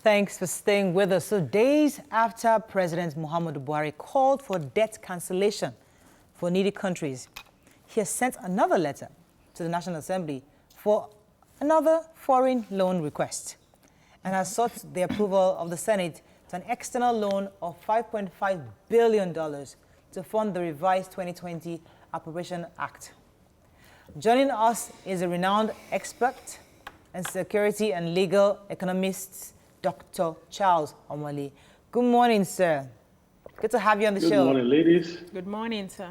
Thanks for staying with us. So days after President Muhammadu Buhari called for debt cancellation for needy countries, he has sent another letter to the National Assembly for another foreign loan request and has sought the approval of the Senate to an external loan of $5.5 billion to fund the revised 2020 Appropriation Act. Joining us is a renowned expert and security and legal economist, Dr. Charles Omali. Good morning, sir. Good to have you on the show. Good morning, ladies. Good morning, sir.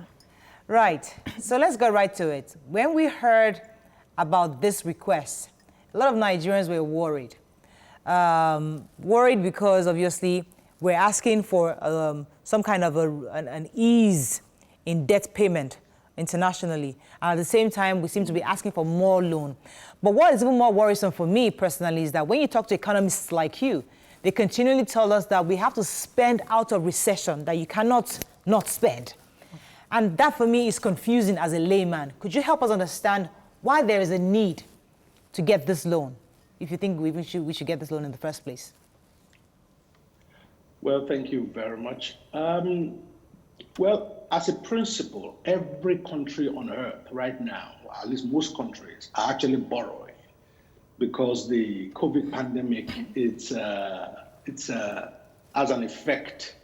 Right. So let's go right to it. When we heard about this request, a lot of Nigerians were worried. Worried because, obviously, we're asking for some kind of an ease in debt payment internationally. And at the same time, we seem to be asking for more loan. But what is even more worrisome for me personally is that when you talk to economists like you, they continually tell us that we have to spend out of recession, that you cannot not spend. And that for me is confusing as a layman. Could you help us understand why there is a need to get this loan, if you think we should get this loan in the first place? Well, thank you very much. Well, as a principle, every country on earth right now, at least most countries, are actually borrowing because the COVID pandemic has an effect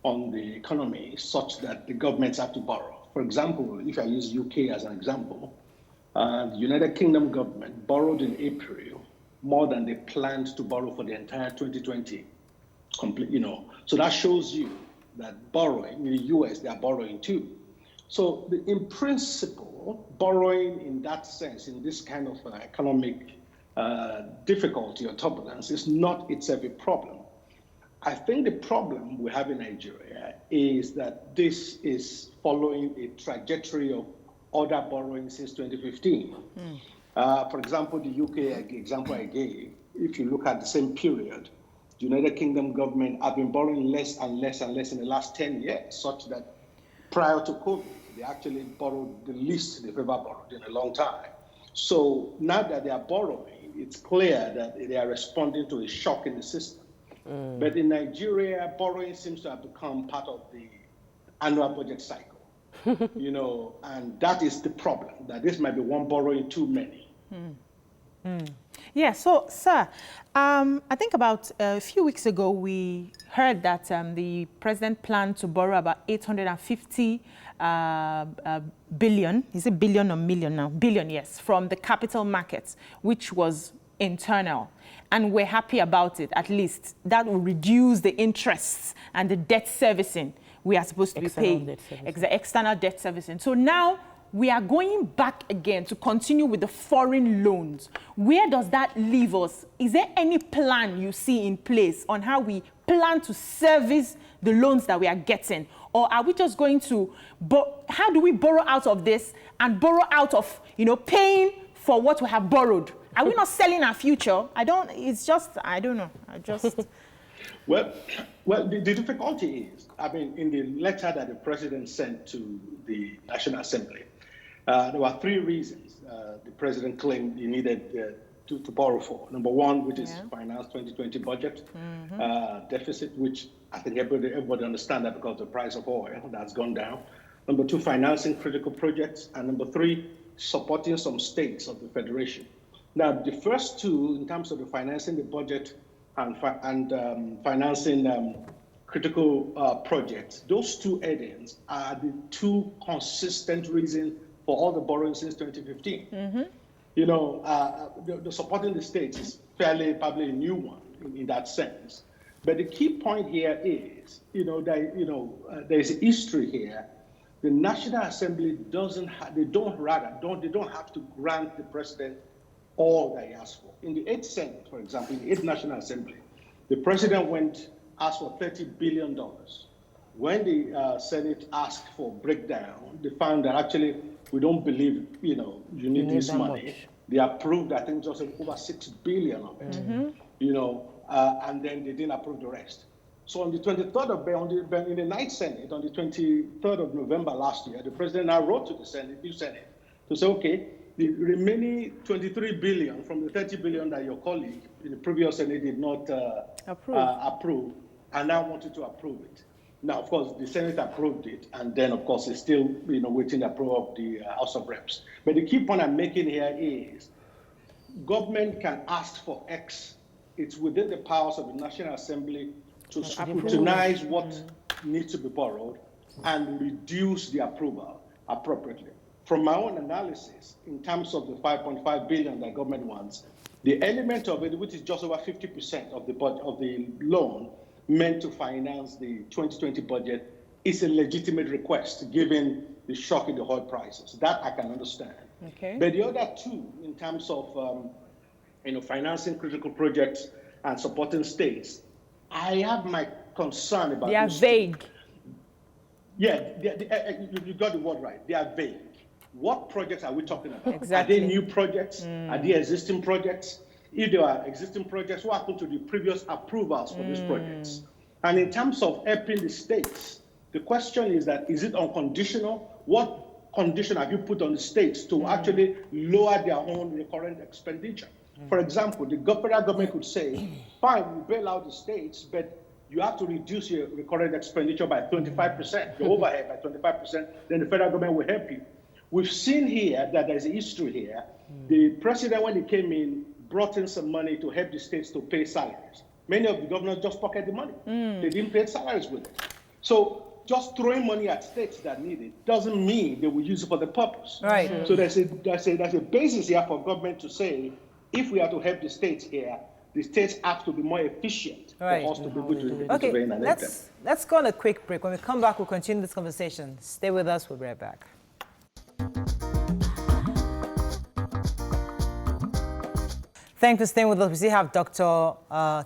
on the economy such that the governments have to borrow. For example, if I use UK as an example, the United Kingdom government borrowed in April more than they planned to borrow for the entire 2020. So that shows you that borrowing, in the US, they are borrowing too. So in principle, borrowing in that sense, in this kind of economic difficulty or turbulence, is not itself a problem. I think the problem we have in Nigeria is that this is following a trajectory of other borrowing since 2015. For example, the UK example I gave, if you look at the same period, the United Kingdom government have been borrowing less and less and less in the last 10 years, such that prior to COVID, they actually borrowed the least they've ever borrowed in a long time. So now that they are borrowing, it's clear that they are responding to a shock in the system. But in Nigeria, borrowing seems to have become part of the annual budget cycle, and that is the problem, that this might be one borrowing too many. Yeah, so, sir, I think about a few weeks ago, we heard that the president planned to borrow about 850 billion. Is it billion or million now? Billion, yes, from the capital markets, which was internal. And we're happy about it, at least. That will reduce the interests and the debt servicing we are supposed to be paying. External debt servicing. So now we are going back again to continue with the foreign loans. Where does that leave us? Is there any plan you see in place on how we plan to service the loans that we are getting? Or are we just going to, how do we borrow out of this and borrow out of, paying for what we have borrowed? Are we not selling our future? I don't know. Well, the difficulty is, in the letter that the president sent to the National Assembly, there were three reasons the president claimed he needed to borrow for. Number one, which is finance 2020 budget deficit, which I think everybody understands that because of the price of oil that's gone down. Number two, financing critical projects. And number three, supporting some states of the federation. Now, the first two, in terms of the financing the budget and financing critical projects, those two headings are the two consistent reasons for all the borrowing since 2015. The supporting the states is probably a new one in that sense. But the key point here is, there's a history here. The National Assembly don't have to grant the president all that he asked for. In the 8th Senate, for example, in the 8th National Assembly, the president asked for $30 billion. When the Senate asked for breakdown, they found that actually we don't believe, you need this money. Much. They approved, I think, just over $6 billion of it, and then they didn't approve the rest. So on the 23rd in the 9th Senate, on the 23rd of November last year, the president now wrote to the Senate, new Senate, to say, okay, the remaining 23 billion from the 30 billion that your colleague in the previous Senate did not approve, and now wanted to approve it. Now, of course, the Senate approved it, and then, of course, it's still, waiting the approval of the House of Reps. But the key point I'm making here is government can ask for X. It's within the powers of the National Assembly to scrutinize what needs to be borrowed and reduce the approval appropriately. From my own analysis, in terms of the 5.5 billion that government wants, the element of it, which is just over 50% of the budget of the loan meant to finance the 2020 budget, is a legitimate request given the shock in the oil prices. That I can understand. Okay. But the other two, in terms of financing critical projects and supporting states, I have my concern about. They are vague. Yeah, you got the word right. They are vague. What projects are we talking about? Exactly. Are they new projects? Are they existing projects? If there are existing projects, what happened to the previous approvals for these projects? And in terms of helping the states, the question is that, is it unconditional? What condition have you put on the states to actually lower their own recurrent expenditure? For example, the federal government could say, fine, we bail out the states, but you have to reduce your recurrent expenditure by 25%, your overhead by 25%, then the federal government will help you. We've seen here that there's a history here. The president, when he came in, brought in some money to help the states to pay salaries. Many of the governors just pocket the money. They didn't pay salaries with it. So just throwing money at states that need it doesn't mean they will use it for the purpose. Right. So there's a basis here for government to say, if we are to help the states here, the states have to be more efficient for us to be able to intervene and help them. Let's go on a quick break. When we come back, we'll continue this conversation. Stay with us. We'll be right back. Thanks for staying with us. We still have Dr.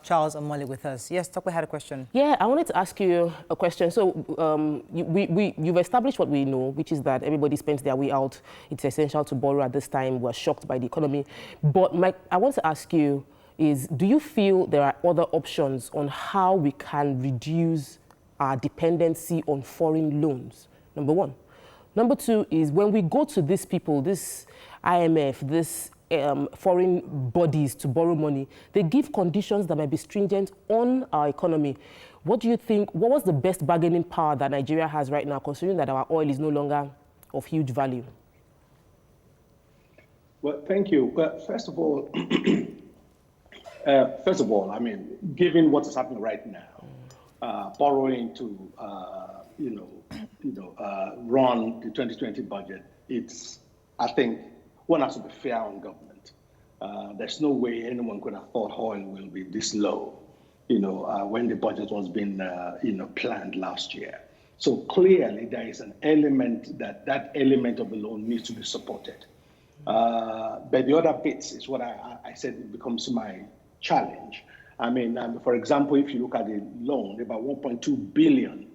Charles Omole with us. Yes, Dr. had a question. Yeah, I wanted to ask you a question. So you've established what we know, which is that everybody spends their way out. It's essential to borrow at this time. We're shocked by the economy. But I want to ask you is, do you feel there are other options on how we can reduce our dependency on foreign loans? Number one. Number two is, when we go to these people, this IMF, this foreign bodies to borrow money, they give conditions that might be stringent on our economy. What do you think, what was the best bargaining power that Nigeria has right now, considering that our oil is no longer of huge value? Well, thank you. Well, first of all, I mean, given what is happening right now, borrowing to, run the 2020 budget, I think, one has to be fair on government. There's no way anyone could have thought oil will be this low, when the budget was being, planned last year. So clearly there is an element that element of the loan needs to be supported. But the other bits is what I said it becomes my challenge. I mean, for example, if you look at the loan, about $1.2 billion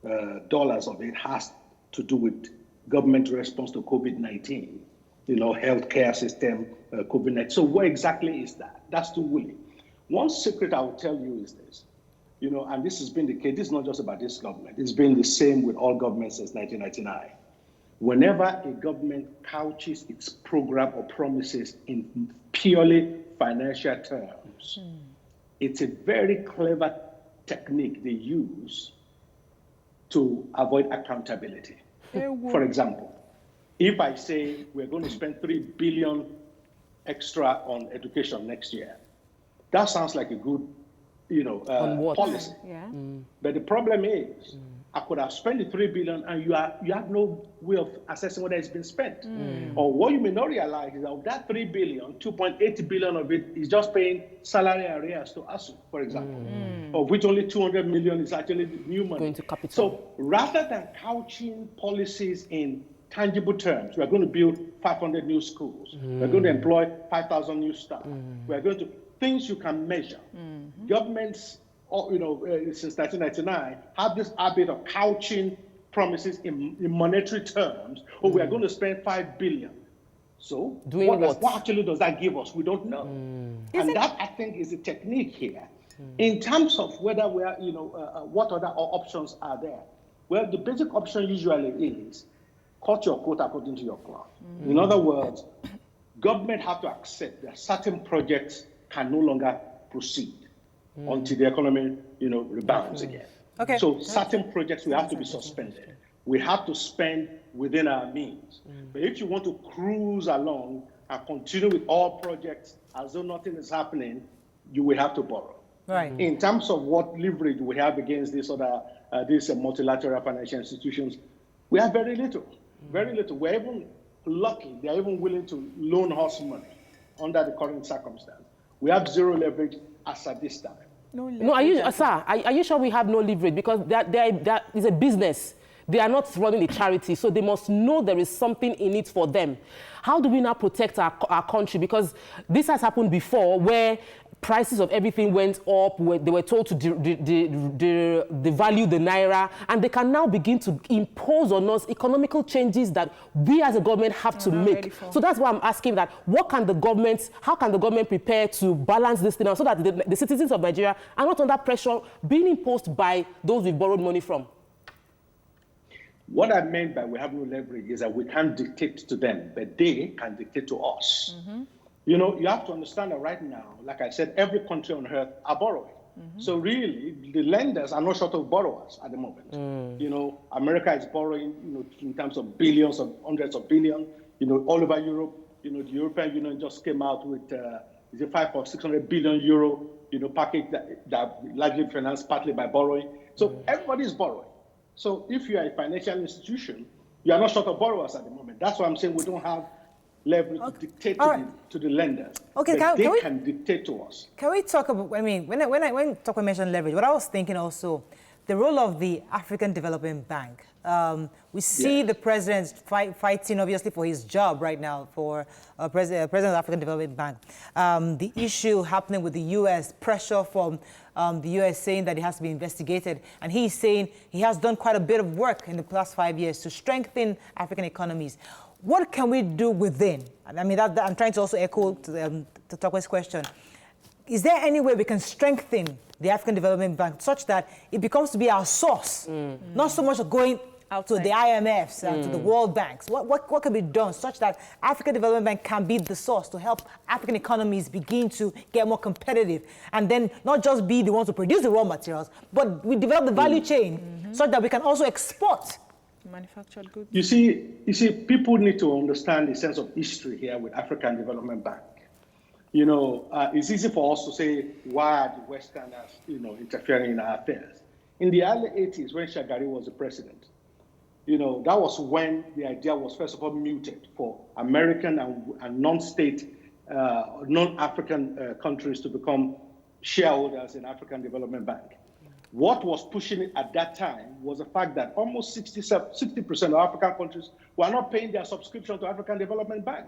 of it has to do with government response to COVID-19. Healthcare system, COVID-19. So what exactly is that? That's too woolly. One secret I will tell you is this, and this has been the case. This is not just about this government. It's been the same with all governments since 1999. Whenever a government couches its program or promises in purely financial terms, it's a very clever technique they use to avoid accountability. For example, if I say we're going to spend $3 billion extra on education next year, that sounds like a good, policy. Yeah. But the problem is, I could have spent the $3 billion, and you have no way of assessing whether it's been spent. Or what you may not realize is that of that $3 billion, $2.8 billion of it is just paying salary arrears to ASU, for example, of which only $200 million is actually new money. Going to capital. So rather than couching policies in tangible terms, we're going to build 500 new schools. We're going to employ 5,000 new staff. We're going to things you can measure. Governments, since 1999, have this habit of couching promises in monetary terms. Oh, we are going to spend $5 billion. So what actually does that give us? We don't know. And that, I think, is a technique here. In terms of whether we are, what other options are there? Well, the basic option usually is cut your coat according to your cloth. In other words, government have to accept that certain projects can no longer proceed until the economy, rebounds again. Okay. So certain projects will have to be suspended. We have to spend within our means. But if you want to cruise along and continue with all projects as though nothing is happening, you will have to borrow. Right. In terms of what leverage we have against these multilateral financial institutions, we have very little. Very little. We're even lucky. They're even willing to loan us money under the current circumstance. We have zero leverage as at this time. No, are you sure we have no leverage? Because that is a business. They are not running a charity, so they must know there is something in it for them. How do we now protect our country? Because this has happened before, where prices of everything went up, where they were told to devalue the naira, and they can now begin to impose on us economical changes that we as a government have to make. So that's why I'm asking that, how can the government prepare to balance this thing out so that the citizens of Nigeria are not under pressure being imposed by those we've borrowed money from? What I meant by we have no leverage is that we can't dictate to them, but they can dictate to us. You have to understand that right now, like I said, every country on earth are borrowing. So really, the lenders are not short of borrowers at the moment. America is borrowing, in terms of billions, of hundreds of billions. All over Europe, the European Union just came out with is a 500 or 600 billion euro, package that largely financed partly by borrowing. So everybody is borrowing. So if you are a financial institution, you are not short of borrowers at the moment. That's why I'm saying we don't have leverage to dictate to the lenders. Okay, they can dictate to us. Can we talk about, when Toko mentioned leverage, what I was thinking also, the role of the African Development Bank. We see the president fighting, obviously, for his job right now, for president of the African Development Bank. The issue happening with the U.S., pressure from the U.S. saying that it has to be investigated. And he's saying he has done quite a bit of work in the past 5 years to strengthen African economies. What can we do within? I'm trying to also echo to Toko's question. Is there any way we can strengthen the African Development Bank such that it becomes to be our source, not so much going outside to the IMFs, to the World Banks? What can be done such that African Development Bank can be the source to help African economies begin to get more competitive, and then not just be the ones who produce the raw materials, but we develop the value chain such that we can also export manufactured goods? You see, people need to understand the sense of history here with African Development Bank. It's easy for us to say, why are the Westerners, interfering in our affairs? In the early 80s, when Shagari was the president, that was when the idea was first of all mooted for American and non-state, non-African countries to become shareholders in African Development Bank. What was pushing it at that time was the fact that almost 60% of African countries were not paying their subscription to African Development Bank.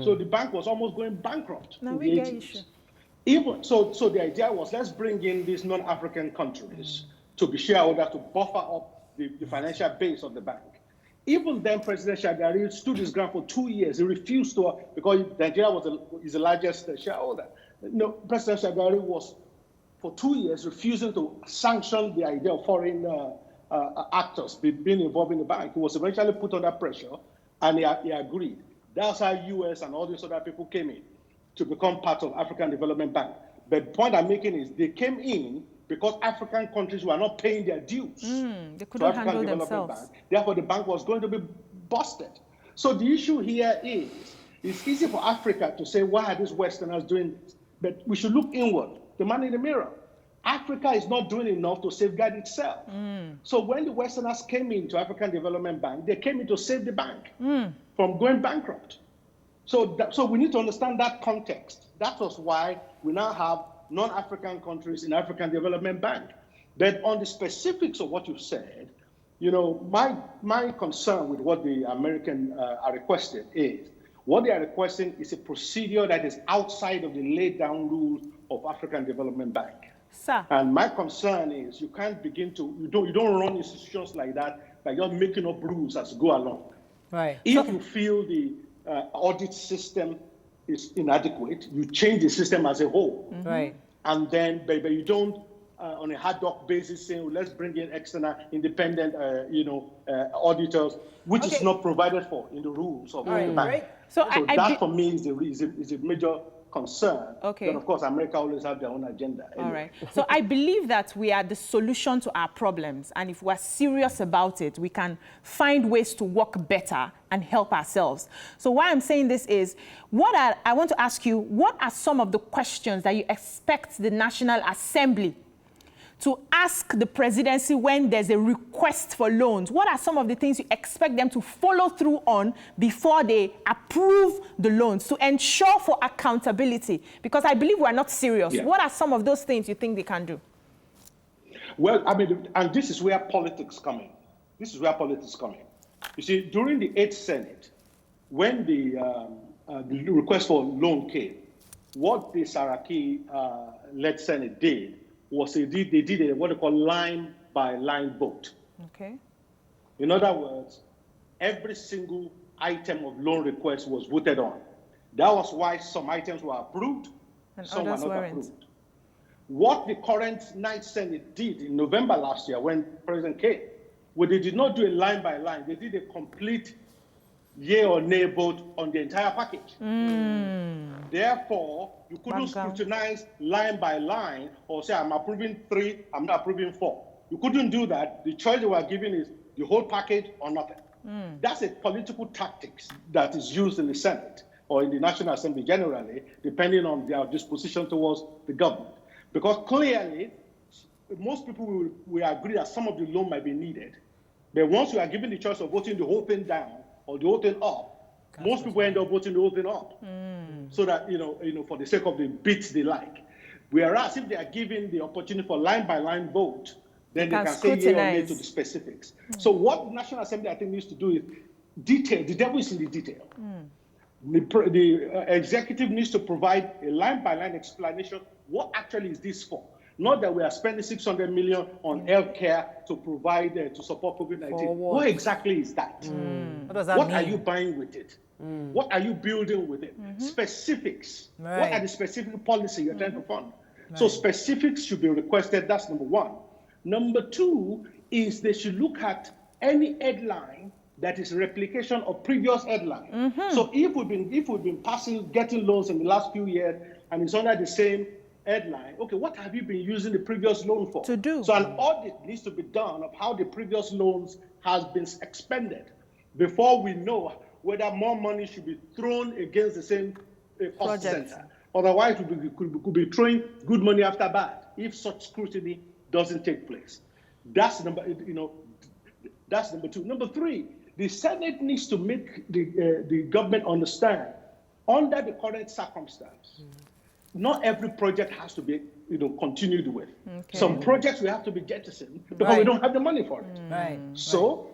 So the bank was almost going bankrupt in the 80s. So the idea was, let's bring in these non-African countries to be shareholders to buffer up the financial base of the bank. Even then, President Shagari stood his ground for 2 years. He refused to, because Nigeria is the largest shareholder. President Shagari was, for 2 years, refusing to sanction the idea of foreign actors being involved in the bank. He was eventually put under pressure, and he agreed. That's how U.S. and all these other people came in to become part of African Development Bank. But the point I'm making is they came in because African countries were not paying their dues they couldn't to African handle Development themselves. Bank. Therefore, the bank was going to be busted. So the issue here is, it's easy for Africa to say, why are these Westerners doing this? But we should look inward, the man in the mirror. Africa is not doing enough to safeguard itself. So when the Westerners came into African Development Bank, they came in to save the bank from going bankrupt. So we need to understand that context. That was why we now have non-African countries in African Development Bank. But on the specifics of what you said, my concern with what the Americans are requesting is, what they are requesting is a procedure that is outside of the laid down rules of African Development Bank. Sir. And my concern is you can't begin to, you don't run institutions like that by just making up rules as you go along. Right. If you feel the audit system is inadequate, you change the system as a whole. Right. And then, but you don't on a ad hoc basis saying, well, let's bring in external independent, auditors, which is not provided for in the rules of the bank. Right. So that for me is a major concern. Okay. But of course, America always have their own agenda. Anyway. All right. So I believe that we are the solution to our problems. And if we're serious about it, we can find ways to work better and help ourselves. So why I'm saying this is, I want to ask you, what are some of the questions that you expect the National Assembly to ask the presidency when there's a request for loans? What are some of the things you expect them to follow through on before they approve the loans to ensure for accountability? Because I believe we're not serious. Yeah. What are some of those things you think they can do? Well, I mean, and this is where politics come in. You see, during the 8th Senate, when the request for loan came, what the Saraki-led Senate did was they did what they call line-by-line vote. Okay. In other words, every single item of loan request was voted on. That was why some items were approved, and some were others not weren't. approved. What the current 9th Senate did in November last year when the president came, well, they did not do a line-by-line. They did a complete yea or nay vote on the entire package. Therefore, you couldn't scrutinize line by line or say, I'm approving 3, I'm not approving 4. You couldn't do that. The choice they were given is the whole package or nothing. That's a political tactics that is used in the Senate or in the National Assembly generally, depending on their disposition towards the government. Because clearly, most people will agree that some of the loan might be needed. But once you are given the choice of voting the whole thing down or the whole thing up, most people end up voting the whole thing up. So that, for the sake of the bits they like. Whereas if they are given the opportunity for line-by-line vote, then they can say yea or nay to the specifics. So what the National Assembly, I think, needs to do is detail. The devil is in the detail. The executive needs to provide a line-by-line explanation. What actually is this for? Not that we are spending 600 million on healthcare to provide, to support COVID-19. What exactly is that? What does that mean? What are you buying with it? What are you building with it? Specifics. Right. What are the specific policy you're trying to fund? So specifics should be requested. That's number one. Number two is they should look at any headline that is replication of previous headline. So if we've been getting loans in the last few years and it's under the same headline, okay, what have you been using the previous loan for? To do. So an audit needs to be done of how the previous loans has been expended before we know whether more money should be thrown against the same cost center. Otherwise, we could be throwing good money after bad if such scrutiny doesn't take place. That's number two. Number three, the Senate needs to make the government understand, under the current circumstance, not every project has to be continued with. Okay. Some projects will have to be jettisoned because we don't have the money for it. So,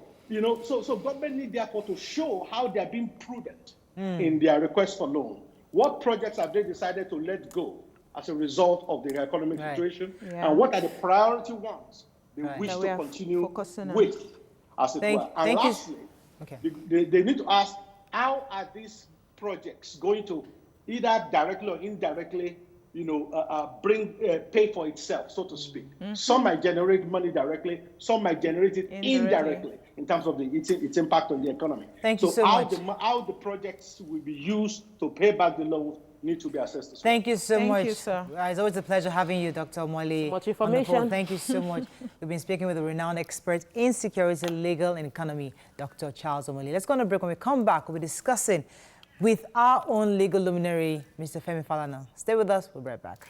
so government need therefore to show how they are being prudent in their request for loan. What projects have they decided to let go as a result of the economic situation? And what are the priority ones they wish to continue with, as it were? And lastly, they need to ask, how are these projects going to either directly or indirectly, pay for itself, so to speak. Some might generate money directly, some might generate it indirectly in terms of its impact on the economy. Thank you so much. How the projects will be used to pay back the loans need to be assessed. Thank you so much. Thank you, sir. It's always a pleasure having you, Dr. Omole. Much information. Thank you so much. We've been speaking with a renowned expert in security, legal, and economy, Dr. Charles Omole. Let's go on a break. When we come back, we'll be discussing with our own legal luminary, Mr. Femi Falana. Stay with us. We'll be right back.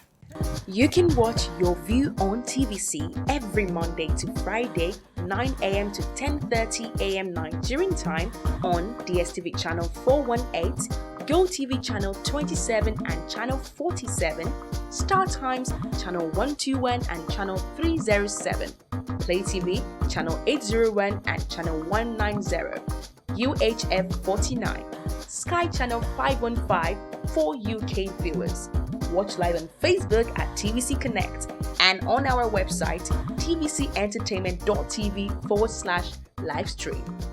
You can watch Your View on TVC every Monday to Friday, 9 a.m. to 10:30 a.m. Nigerian time on DSTV channel 418, GoTV channel 27 and channel 47, Star Times channel 121 and channel 307, Play TV channel 801 and channel 190, UHF 49, Sky channel 515 for UK viewers. Watch live on Facebook at TVC Connect and on our website tvcentertainment.tv/livestream.